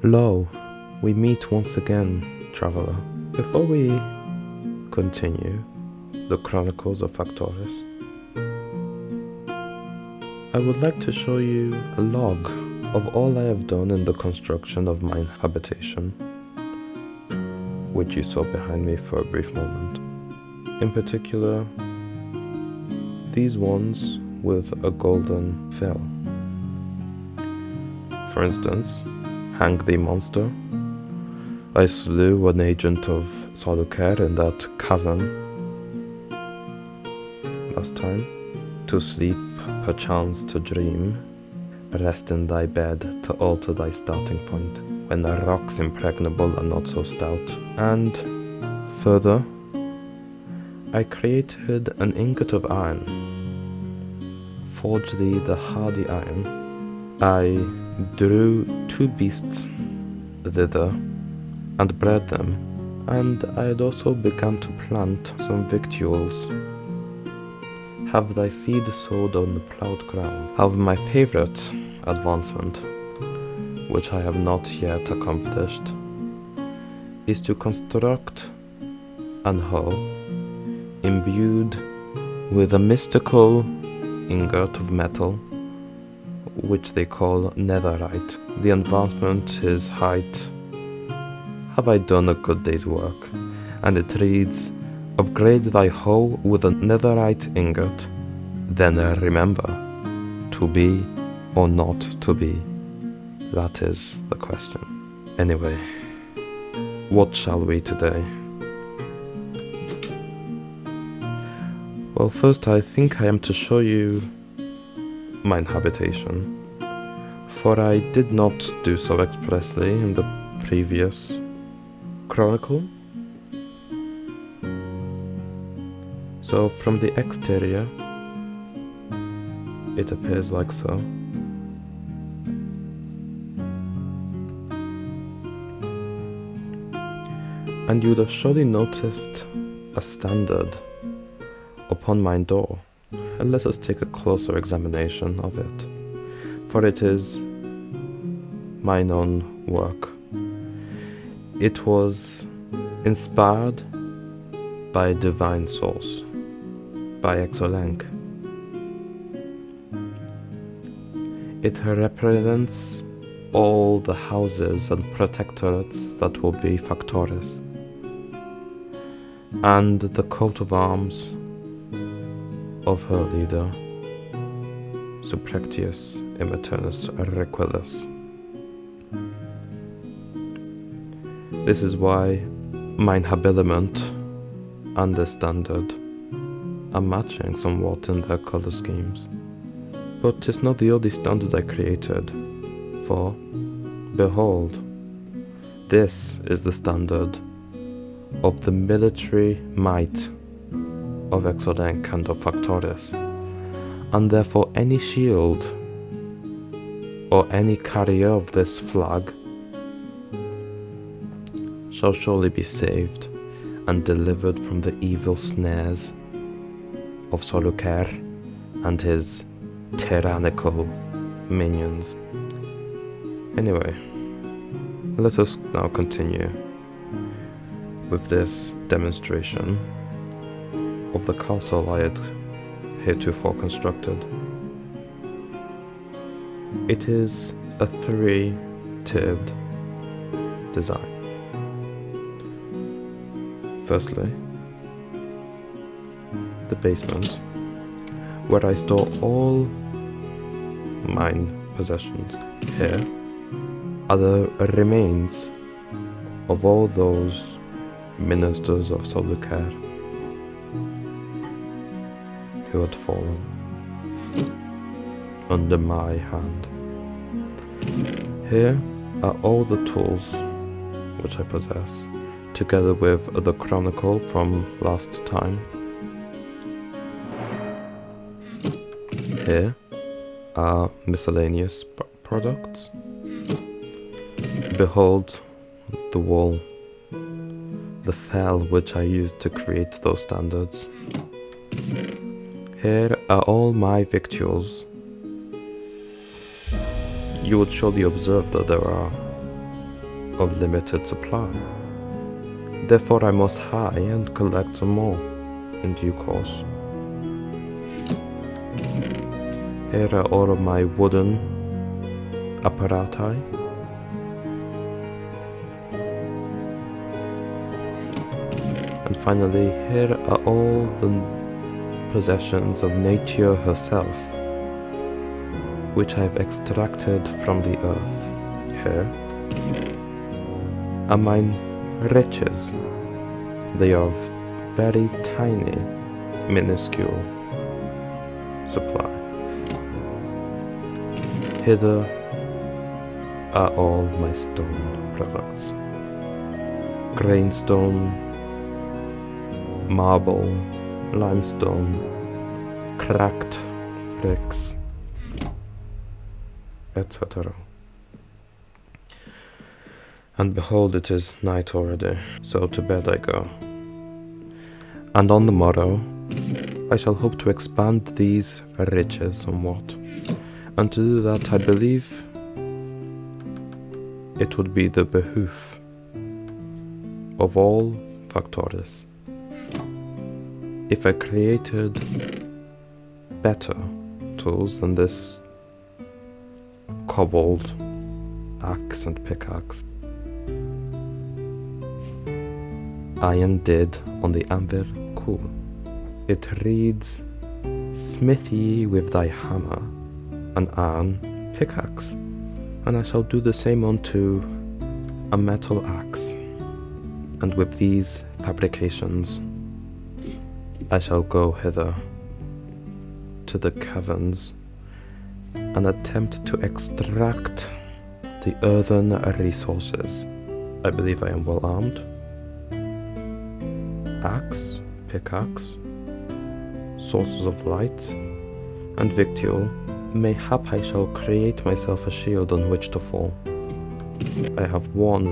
Lo, we meet once again, traveller. Before we continue the Chronicles of Factoris, I would like to show you a log of all I have done in the construction of my habitation, which you saw behind me for a brief moment. In particular, these ones with a golden fill. For instance, Hang thee monster. I slew an agent of Soluker in that cavern last time. To sleep, perchance to dream, rest in thy bed to alter thy starting point, when the rocks impregnable are not so stout. And further, I created an ingot of iron. Forge thee the hardy iron. I drew 2 beasts thither and bred them, and I had also begun to plant some victuals. Have thy seed sowed on the ploughed ground. However, my favourite advancement, which I have not yet accomplished, is to construct an hoe imbued with a mystical ingot of metal, which they call netherite. The advancement is height. Have I done a good day's work? And it reads, upgrade thy hoe with a netherite ingot, then remember, to be or not to be. That is the question. Anyway, what shall we today? Well, first I think I am to show you mine habitation, for I did not do so expressly in the previous Chronicle. So from the exterior, it appears like so. And you would have surely noticed a standard upon my door. And let us take a closer examination of it, for it is mine own work. It was inspired by a divine source, by Exolenk. It represents all the houses and protectorates that will be Factoris, and the coat of arms of her leader, Subrectius Immaternus Requilis. This is why mine habiliment and the standard are matching somewhat in their colour schemes. But 'tis not the only standard I created, for, behold, this is the standard of the military might of Exolenk and of Factoris, and therefore any shield or any carrier of this flag shall surely be saved and delivered from the evil snares of Soluker and his tyrannical minions. Anyway, let us now continue with this demonstration of the castle I had heretofore constructed. It is a 3-tiered design. Firstly, the basement, where I store all mine possessions. Here are the remains of all those ministers of Soluker who had fallen under my hand. Here are all the tools which I possess, together with the Chronicle from last time. Here are miscellaneous products. Behold the wall, the fell which I used to create those standards. Here are all my victuals. You would surely observe that there are of limited supply. Therefore I must hie and collect some more in due course. Here are all of my wooden apparati. And finally, here are all the possessions of nature herself, which I have extracted from the earth. Here are mine riches. They are of very tiny, minuscule supply. Hither are all my stone products. Grainstone, marble, limestone, cracked bricks, etc. And behold, it is night already, so to bed I go. And on the morrow I shall hope to expand these riches somewhat, and to do that I believe it would be the behoof of all factores if I created better tools than this cobbled axe and pickaxe. Iron did on the anvil cool. It reads, smithy with thy hammer, an iron pickaxe, and I shall do the same unto a metal axe. And with these fabrications I shall go hither to the caverns and attempt to extract the earthen resources. I believe I am well armed. Axe, pickaxe, sources of light, and victual. Mayhap I shall create myself a shield on which to fall. I have one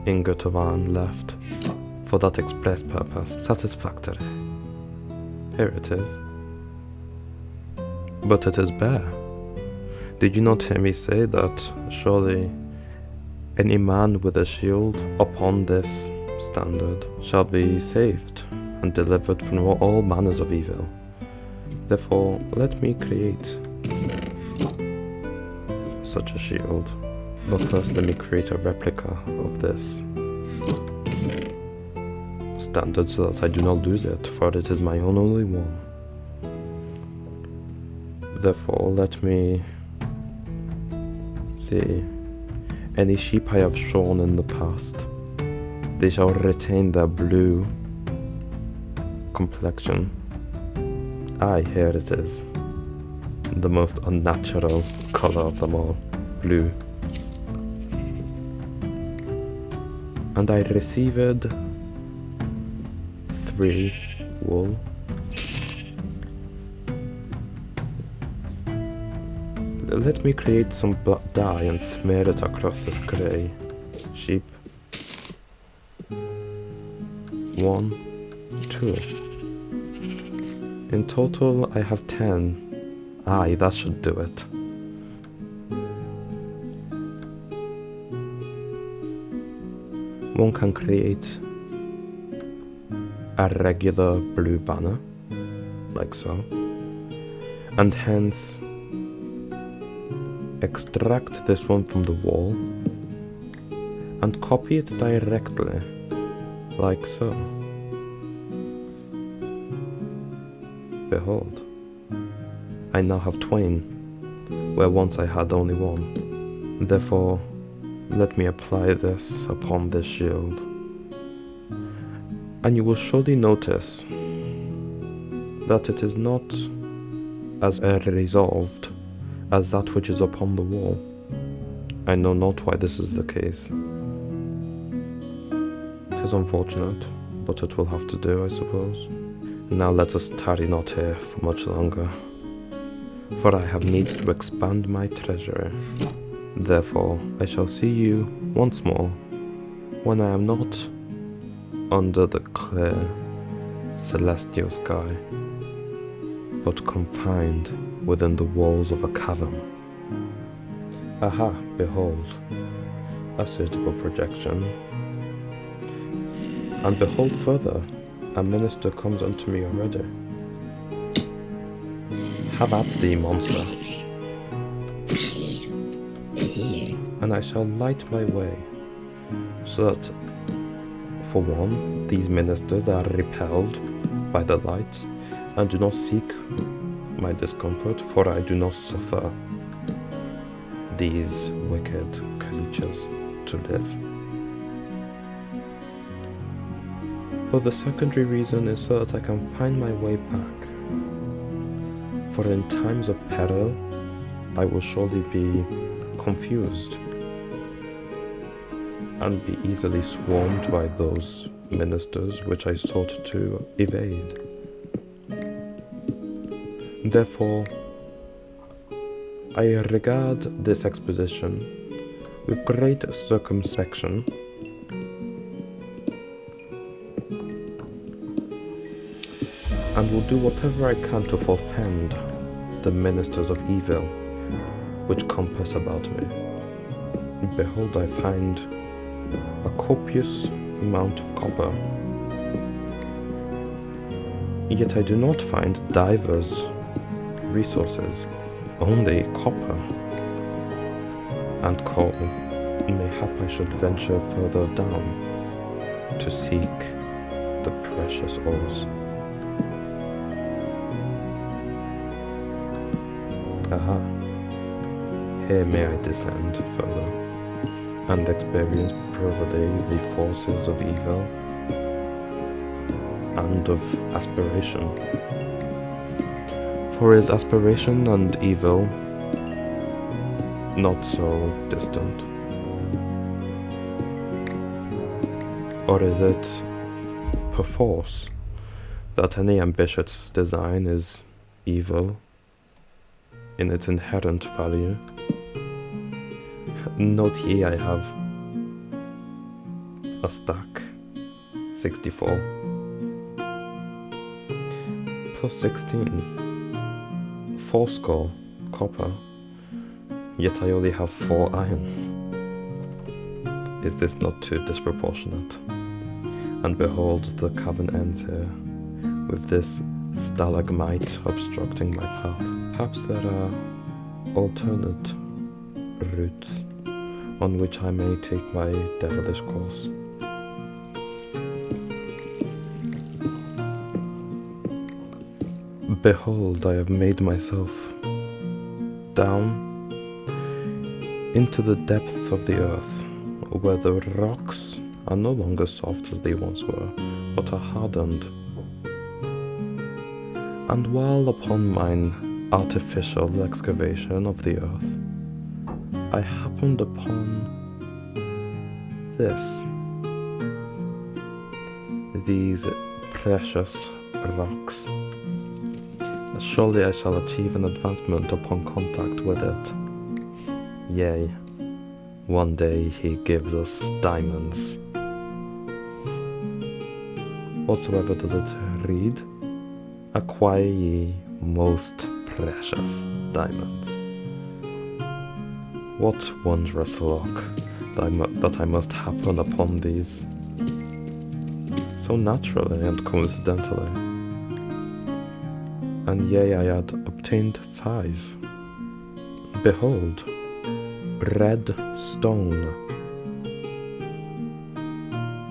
ingot of iron left for that express purpose. Satisfactory. Here it is. But it is bare. Did you not hear me say that surely any man with a shield upon this standard shall be saved and delivered from all manners of evil? Therefore, let me create such a shield. But first let me create a replica of this standard so that I do not lose it, for it is my own only one. Therefore, let me see. Any sheep I have shorn in the past, they shall retain their blue complexion. Aye, here it is. The most unnatural color of them all. Blue. And I received 3 wool. Let me create some black dye and smear it across this grey sheep. 1, 2. In total I have 10. Aye, that should do it. One can create a regular blue banner, like so, and hence extract this one from the wall and copy it directly, like so. Behold, I now have twain, where once I had only one. Therefore, let me apply this upon this shield. And you will surely notice that it is not as resolved as that which is upon the wall. I know not why this is the case. It is unfortunate, but it will have to do, I suppose. Now let us tarry not here for much longer, for I have need to expand my treasury. Therefore, I shall see you once more when I am not under the clear celestial sky, but confined within the walls of a cavern. Aha, behold, a suitable projection. And behold further, a minister comes unto me already. Have at thee, monster, and I shall light my way, so that, for one, these ministers are repelled by the light, and do not seek my discomfort, for I do not suffer these wicked creatures to live. But the secondary reason is so that I can find my way back, for in times of peril I will surely be confused and be easily swarmed by those ministers which I sought to evade. Therefore, I regard this expedition with great circumspection, and will do whatever I can to forfend the ministers of evil which compass about me. Behold, I find a copious amount of copper, yet I do not find divers resources, only copper and coal. Mayhap I should venture further down to seek the precious ores. Aha, here may I descend further, and experience privily the forces of evil and of aspiration. For is aspiration and evil not so distant? Or is it perforce that any ambitious design is evil in its inherent value? Note ye, I have a stack 64 plus 16, 4 copper, yet I only have 4 iron. Is this not too disproportionate? And behold, the cavern ends here, with this stalagmite obstructing my path. Perhaps there are alternate routes on which I may take my devilish course. Behold, I have made myself down into the depths of the earth, where the rocks are no longer soft as they once were, but are hardened. And while upon mine artificial excavation of the earth, I happened upon these precious rocks. Surely I shall achieve an advancement upon contact with it. Yea, one day he gives us diamonds. Whatsoever does it read? Acquire ye most precious diamonds. What wondrous luck that I must happen upon these so naturally and coincidentally. And yea, I had obtained 5. Behold, red stone,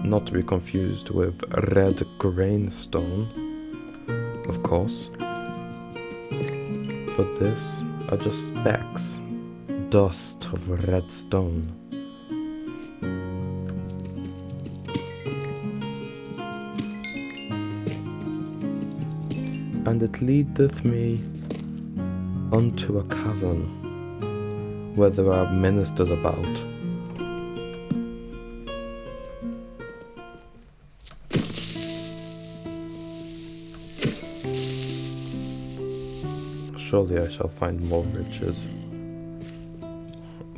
not to be confused with red grain stone, of course, but this are just specks, dust of red stone. And it leadeth me unto a cavern where there are ministers about. Surely I shall find more riches,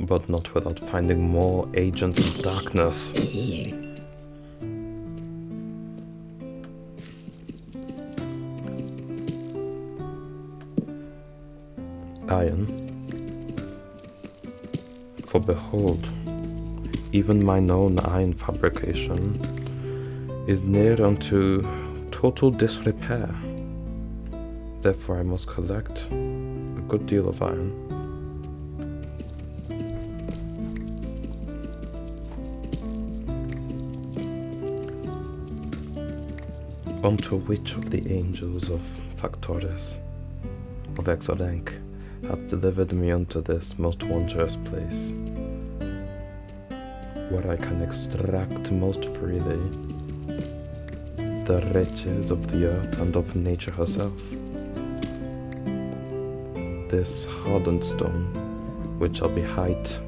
but not without finding more agents of darkness. Iron. For behold, even mine own iron fabrication is near unto total disrepair. Therefore I must collect a good deal of iron. Unto which of the angels of Factores, of Exodank, hath delivered me unto this most wondrous place, where I can extract most freely the riches of the earth and of nature herself. This hardened stone, which shall be height,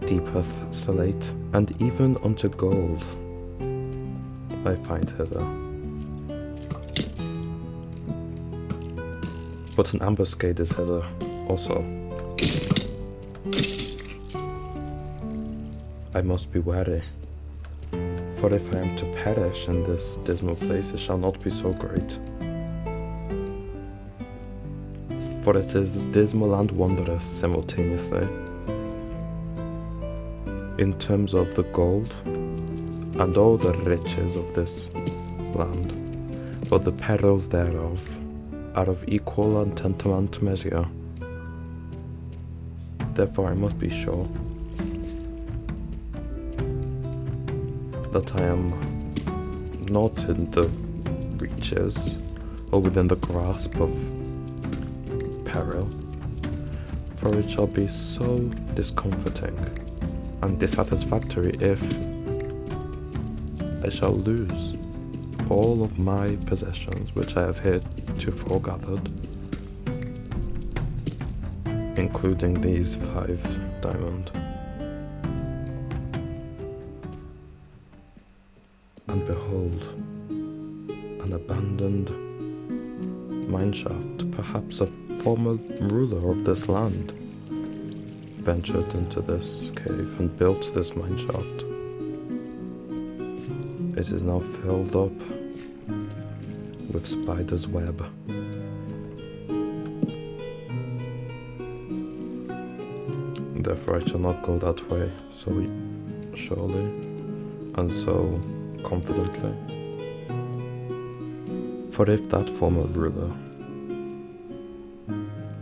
deepeth slate, and even unto gold I find hither. But an ambuscade is hither also. I must be wary, for if I am to perish in this dismal place, it shall not be so great. For it is dismal and wondrous simultaneously, in terms of the gold and all the riches of this land, but the perils thereof are of equal and tantamount measure. Therefore I must be sure that I am not in the reaches or within the grasp of peril, for it shall be so discomforting and dissatisfactory if I shall lose all of my possessions which I have heretofore gathered, including these 5 diamond. And behold, an abandoned mineshaft, perhaps a former ruler of this land, ventured into this cave and built this mineshaft. It is now filled up with spider's web. Therefore I shall not go that way so surely and so confidently. For if that former ruler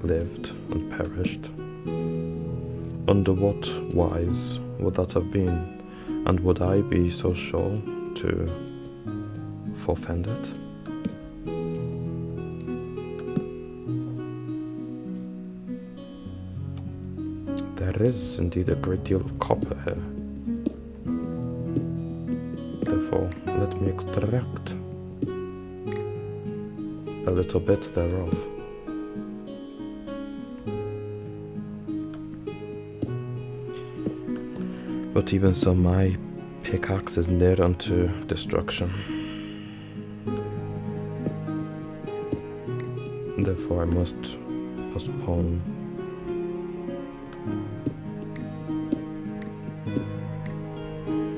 lived and perished, under what wise would that have been, and would I be so sure to forfend it? There is indeed a great deal of copper here. Therefore, let me extract a little bit thereof. But even so, my pickaxe is near unto destruction. Therefore I must postpone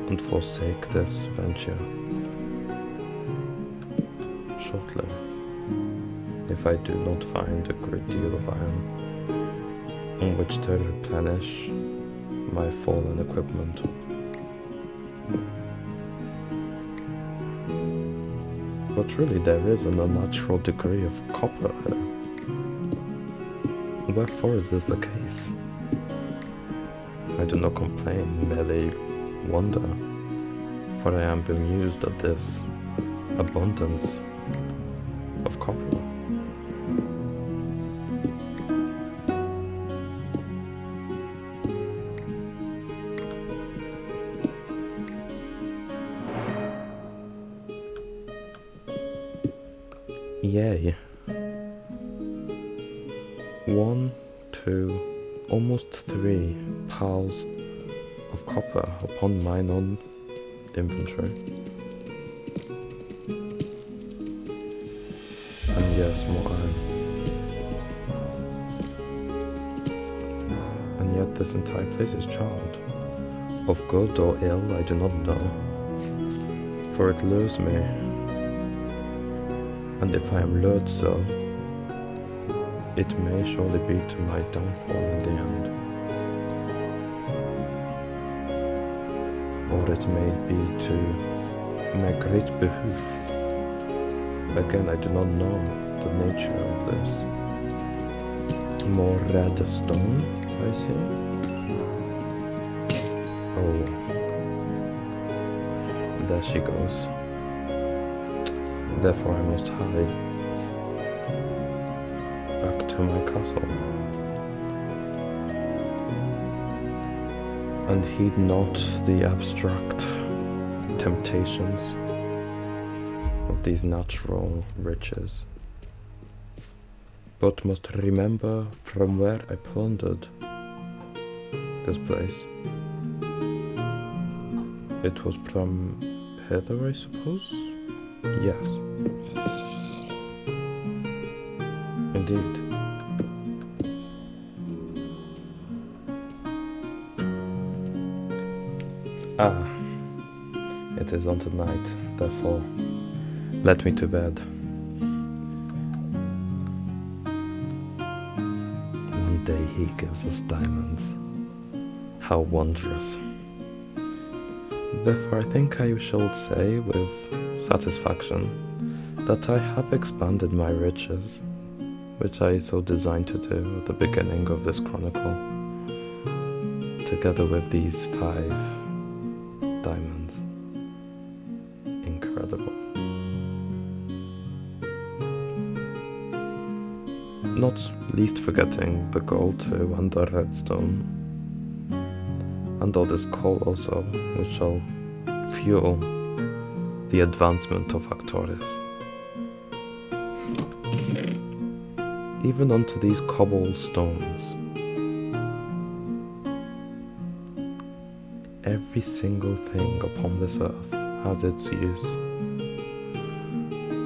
and forsake this venture shortly, if I do not find a great deal of iron on which to replenish my fallen equipment. But really there is an unnatural degree of copper here. Wherefore is this the case? I do not complain, merely wonder, for I am bemused at this abundance of copper. Yea, 1, 2, almost 3 piles of copper upon mine own inventory. And yes, more iron. And yet this entire place is charmed. Of good or ill I do not know, for it lures me. And if I am lured so, it may surely be to my downfall in the end. or it may be to my great behoof. Again, I do not know the nature of this. More red stone, I see. Oh, there she goes. Therefore I must hurry back to my castle. And heed not the abstract temptations of these natural riches, but must remember from where I plundered this place. It was from hither, I suppose? Yes. Indeed. Ah, it is unto night, therefore, let me to bed. One day he gives us diamonds. How wondrous. Therefore, I think I shall say with satisfaction that I have expanded my riches, which I so designed to do at the beginning of this chronicle, together with these 5 diamonds. Incredible. Not least forgetting the gold too, and the redstone, and all this coal also, which shall fuel the advancement of Factoris. Even unto these cobblestones, every single thing upon this earth has its use.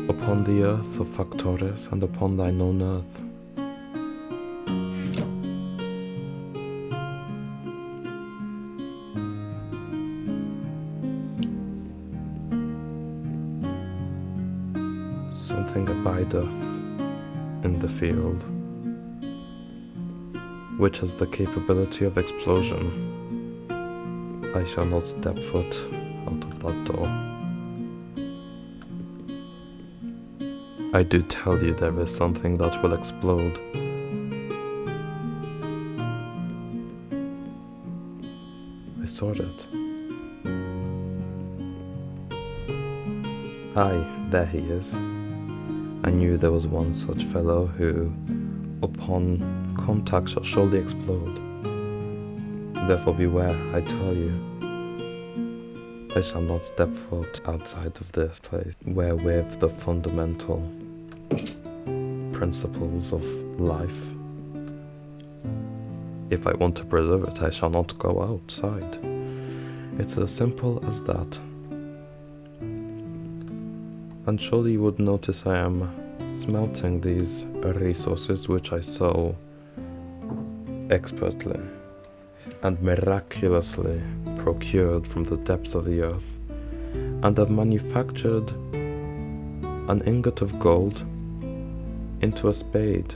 Upon the earth of Factoris and upon thine own earth. Something abideth in the field, which has the capability of explosion. I shall not step foot out of that door. I do tell you there is something that will explode. I saw it. Aye, there he is. I knew there was one such fellow who, upon contact, shall surely explode. Therefore beware, I tell you. I shall not step foot outside of this place, wherewith the fundamental principles of life. If I want to preserve it, I shall not go outside. It's as simple as that. And surely you would notice I am smelting these resources which I so expertly and miraculously procured from the depths of the earth, and have manufactured an ingot of gold into a spade,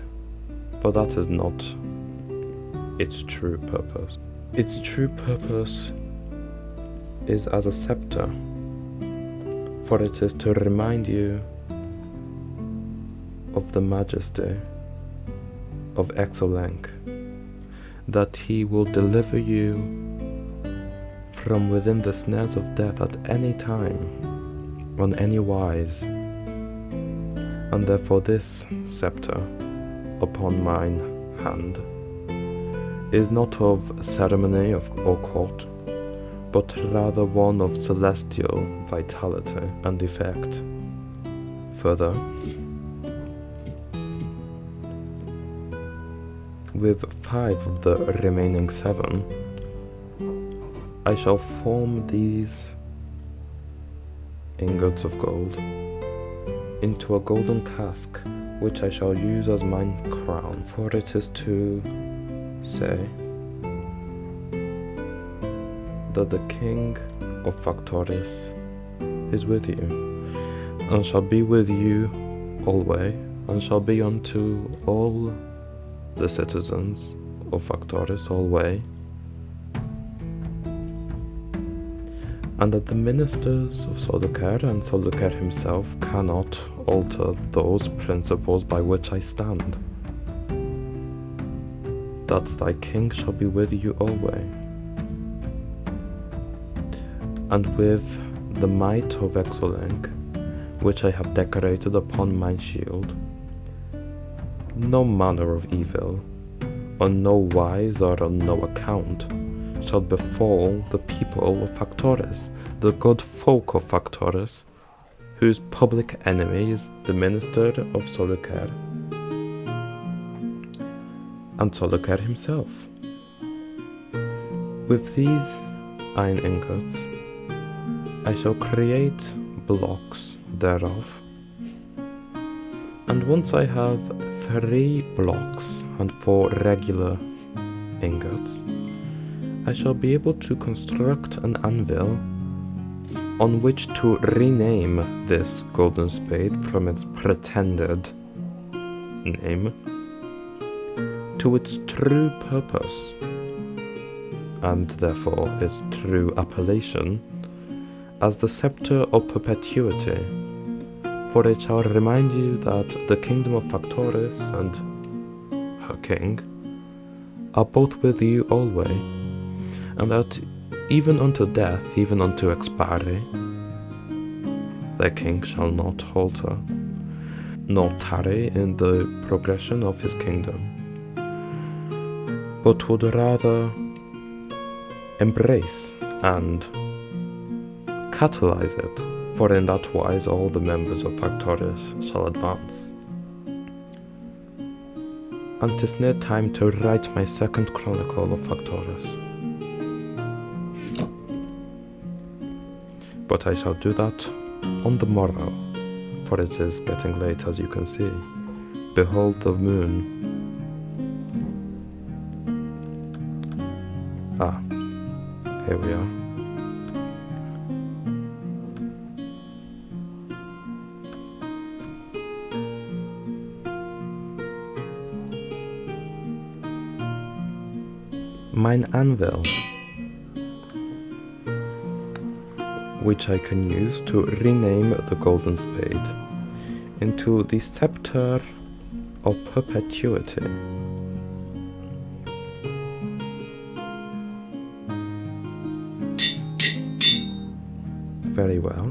but that is not its true purpose. Its true purpose is as a scepter, for it is to remind you of the majesty of Exolank, that he will deliver you from within the snares of death at any time, on any wise. And therefore this scepter upon mine hand is not of ceremony or court, but rather one of celestial vitality and effect. Further, with 5 of the remaining 7, I shall form these ingots of gold into a golden cask, which I shall use as mine crown, for it is to say that the King of Factoris is with you, and shall be with you always, and shall be unto all the citizens of Factoris always and that the ministers of Soluker and Soluker himself cannot alter those principles by which I stand. That thy king shall be with you always, and with the might of Exolenk, which I have decorated upon my shield, no manner of evil, on no wise or on no account, shall befall the people of Factoris, the good folk of Factoris, whose public enemy is the minister of Soluker, and Soluker himself. With these iron ingots, I shall create blocks thereof, and once I have 3 blocks and 4 regular ingots, I shall be able to construct an anvil on which to rename this golden spade from its pretended name to its true purpose, and therefore its true appellation, as the scepter of perpetuity, for it shall remind you that the kingdom of Factoris and her king are both with you always, and that even unto death, even unto expiry, their king shall not halter, nor tarry in the progression of his kingdom, but would rather embrace and catalyze it, for in that wise all the members of Factoris shall advance. And 'tis near time to write my second Chronicle of Factoris. But I shall do that on the morrow, for it is getting late, as you can see. Behold the moon. Ah, here we are. Mine anvil, which I can use to rename the golden spade into the scepter of perpetuity. Very well,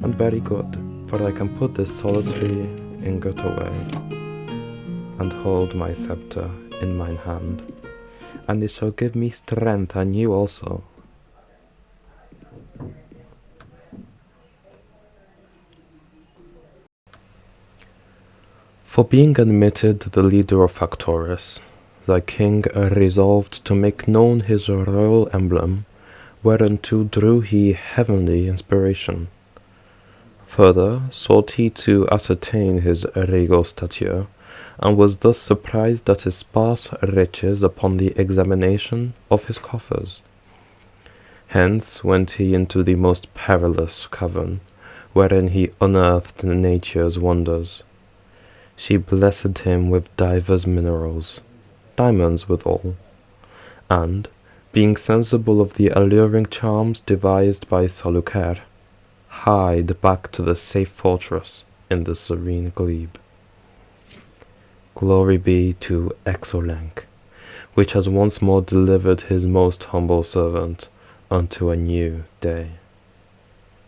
and very good, for I can put this solitary ingot away and hold my scepter in mine hand, and it shall give me strength and you also. For being admitted the leader of Factoris, thy king resolved to make known his royal emblem, whereunto drew he heavenly inspiration. Further sought he to ascertain his regal stature, and was thus surprised at his sparse riches upon the examination of his coffers. Hence went he into the most perilous cavern, wherein he unearthed nature's wonders. She blessed him with divers minerals, diamonds withal, and, being sensible of the alluring charms devised by Soluker, hied back to the safe fortress in the serene glebe. Glory be to Exolenk, which has once more delivered his most humble servant unto a new day.